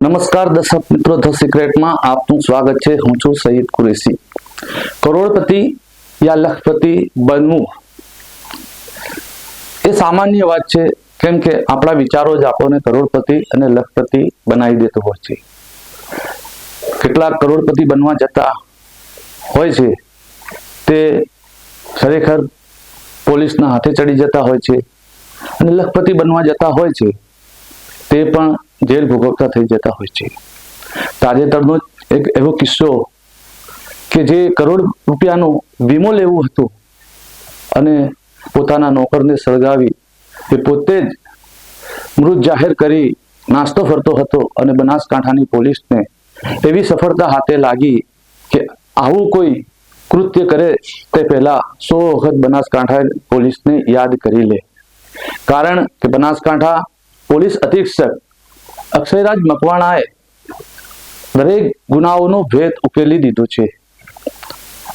નમસ્કાર દર્શક મિત્રો, ધ સિક્રેટમાં આપનું સ્વાગત છે। હું છું સૈયદ કુરેશી। કરોડપતિ યા લખપતિ બનવું એ સામાન્ય વાત છે, કેમ કે આપણા વિચારો જ આપણને કરોડપતિ અને લખપતિ બનાવી દેતો હોય છે। કેટલાક કરોડપતિ બનવા જતા હોય છે તે ખરેખર પોલીસના હાથે ચડી જતા હોય છે, અને લખપતિ બનવા જતા હોય છે તે પણ જેલ ભોગવતા થઈ જતા હોય છે। તાજેતરનો એક એવો કિસ્સો કે જે કરોડ રૂપિયાનો વીમો લેવું હતું અને પોતાના નોકરને સળગાવી એ પોતે જ મૃત જાહેર કરી નાસ્તો ફરતો હતો, અને બનાસકાંઠાની પોલીસને એવી સફળતા હાથે લાગી કે આવું કોઈ કૃત્ય કરે તે પહેલા 100 વખત બનાસકાંઠા પોલીસને યાદ કરી લે। કારણ કે બનાસકાંઠા પોલીસ અધિક્ષક અક્ષયરાજ મકવાણાએ દરેક ગુનાઓનો ભેદ ઉકેલી દીધો છે,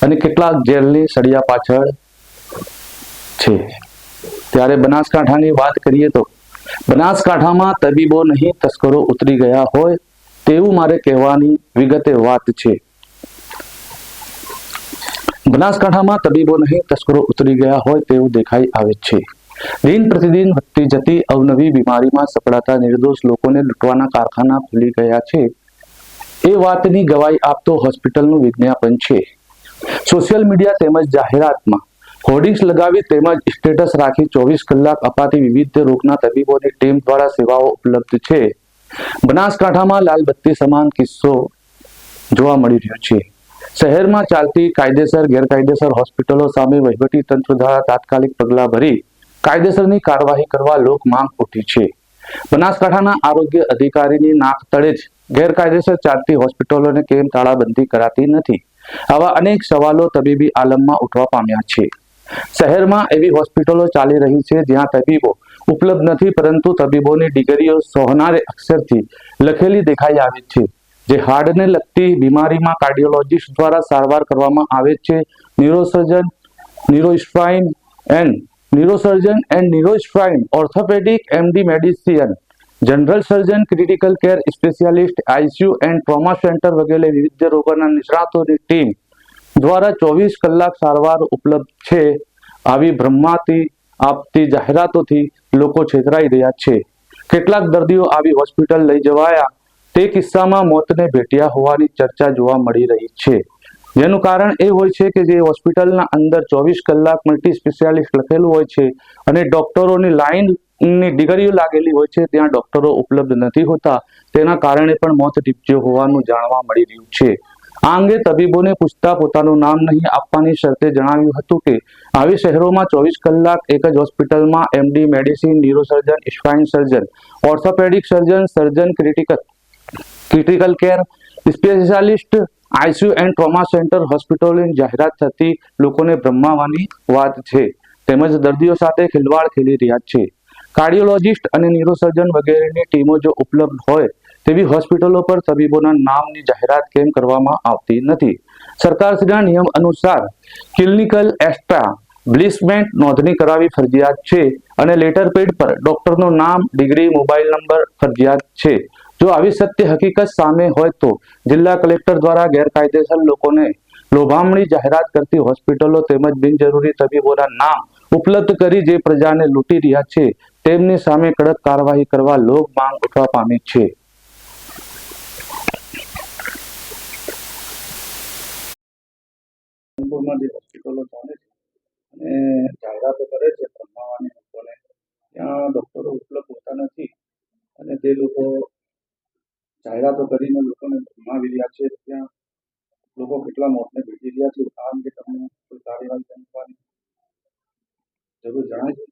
અને કેટલાક જેલની સળિયા પાછળ છે। ત્યારે બનાસકાંઠાની વાત કરીએ તો બનાસકાંઠામાં તબીબો નહીં તસ્કરો ઉતરી ગયા હોય તેવું મારે કહેવાની વિગતે વાત છે। બનાસકાંઠામાં તબીબો નહીં તસ્કરો ઉતરી ગયા હોય તેવું દેખાઈ આવે છે। દિન પ્રતિદિન વધતી જતી અવનવી બીમારીમાં સપડાતા નિર્દોષ લોકોને લૂંટવાના કારખાના ખુલી ગયા છે એ વાતની ગવાહી આપતો હોસ્પિટલનું વિજ્ઞાપન છે। સોશિયલ મીડિયા તેમજ જાહેરાતમાં હોર્ડિંગ્સ લગાવી તેમજ સ્ટેટસ રાખી 24 કલાક અપાતી વિવિધ રોગના તબીબોની ટીમ દ્વારા સેવાઓ ઉપલબ્ધ છે। બનાસકાંઠામાં લાલબત્તી સમાન કિસ્સો જોવા મળી રહ્યો છે। શહેરમાં ચાલતી કાયદેસર ગેરકાયદેસર હોસ્પિટલો સામે વહીવટી તંત્ર દ્વારા તાત્કાલિક પગલાં ભરી કાયદેસરની કાર્યવાહી કરવા લોક માંગ ઉઠી છે। બનાસકાંઠાના આરોગ્ય અધિકારીની નાક તળે જ ગેરકાયદેસર ચાલતી હોસ્પિટલોને કેમ તાળાબંધી કરાતી નથી, આવા અનેક સવાલો તબીબી આલમમાં ઉઠવા પામ્યા છે। શહેરમાં એવી હોસ્પિટલો ચાલી રહી છે જ્યાં તબીબો ઉપલબ્ધ નથી, પરંતુ તબીબોની ડિગ્રીઓ સોનારે અક્ષરથી લખેલી દેખાઈ આવે છે। જે હાર્ટને લગતી બીમારીમાં કાર્ડિયોલોજિસ્ટ દ્વારા સારવાર કરવામાં આવે છે। Neurosurgeon and neurospine, orthopaedic, MD medicine, general surgeon, critical care specialist, ICU and trauma centre વગેરે વિવિધ રોગોના નિષ્ણાતોની ટીમ દ્વારા 24 કલાક સારવાર ઉપલબ્ધ છે। આવી ભ્રમાતી આપતી જાહેરાતોથી લોકો છેતરાઈ રહ્યા છે। કેટલાક દર્દીઓ આવી હોસ્પિટલ લઈ જવાયા તે કિસ્સામાં મોતને ભેટ્યા હોવાની ચર્ચા જોવા મળી રહી છે, જેનું કારણ એ હોય છે કે જે હોસ્પિટલના અંદર 24 કલાક મલ્ટી સ્પેશિયાલિસ્ટ લખેલું હોય છે અને ડોક્ટરોની લાઈનની ડિગ્રીઓ લાગેલી હોય છે, ત્યાં ડોક્ટરો ઉપલબ્ધ નથી હોતા, તેના કારણે પણ મોત નીપજ્યો હોવાનું જાણવા મળી રહ્યું છે। આ અંગે તબીબોને પૂછતા પોતાનું નામ નહીં આપવાની શરતે જણાવ્યું હતું કે આવી શહેરોમાં 24 કલાક એક જ હોસ્પિટલમાં MD medicine, neurosurgeon, spine surgeon, orthopaedic surgeon, surgeon critical care specialist, ICU and trauma centre હોસ્પિટલોની જાહેરાત થતી લોકોને ભ્રમાવવાની વાત છે, તેમજ દર્દીઓ સાથે ખિલવાડ ખેલી રહ્યા છે। કાર્ડિયોલોજિસ્ટ અને ન્યુરોસર્જન વગેરેની ટીમો જો ઉપલબ્ધ હોય તેવી હોસ્પિટલો પર તબીબોના નામની જાહેરાત કેમ કરવામાં આવતી નથી? સરકારશ્રીના નિયમ અનુસાર ક્લિનિકલ એસ્ટાબ્લિશમેન્ટ નોંધણી કરાવી ફરજિયાત છે, અને લેટર પેડ પર ડોક્ટરનું નામ, ડિગ્રી, મોબાઈલ નંબર ફરજિયાત છે। જો આવી સત્ય હકીકત સામે હોય તો જિલ્લા કલેક્ટર દ્વારા ગેરકાયદેસર લોકોને લોભામણી જાહેરાત કરતી હોસ્પિટલો તેમજ બિનજરૂરી તબીબોના નામ ઉપલબ્ધ કરી જે પ્રજાને લૂંટી રહ્યા છે તેમની સામે કડક કાર્યવાહી કરવા લોક માંગ ઉઠવા પામી છે। જે હોસ્પિટલો ચાલે છે અને જાહેરાતો કરે છે ભ્રમાવાની લોકોને, ત્યાં ડોક્ટરો ઉપલબ્ધ હોતા નથી, અને તે લોકો જાહેરાતો કરીને લોકોને ભ્રમાવી રહ્યા છે। ત્યાં લોકો કેટલા મોતને ભેટી રહ્યા છે, આ અંગે તમને કોઈ કાર્યવાહી કરવાની જરૂર જણાય છે?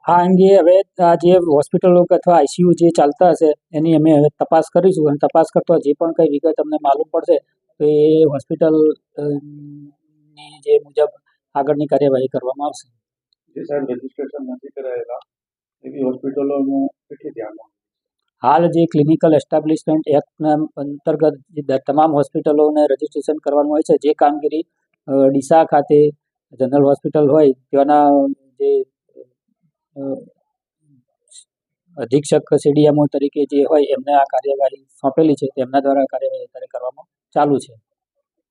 આ અંગે હવે આ જે હોસ્પિટલો અથવા આઈસીયુ જે ચાલતા હશે એની અમે હવે તપાસ કરીશું, અને તપાસ કરતા જે પણ કંઈ વિગત અમને માલુમ પડશે તો એ હોસ્પિટલની જે મુજબ આગળની કાર્યવાહી કરવામાં આવશે। જે સાહેબ રજીસ્ટ્રેશન નથી કરાયેલા એવી હોસ્પિટલોનું કેટલી ધ્યાનમાં? હાલ જે ક્લિનિકલ એસ્ટાબ્લિશમેન્ટ એક્ટના અંતર્ગત જે તમામ હોસ્પિટલોને રજીસ્ટ્રેશન કરવાનું હોય છે, જે કામગીરી ડીસા ખાતે જનરલ હોસ્પિટલ હોય ત્યાંના જે અધિક્ષક CDMO તરીકે જે હોય એમને આ કાર્યવાહી સોંપેલી છે તેમના દ્વારા કાર્યવાહી અત્યારે કરવામાં ચાલુ છે.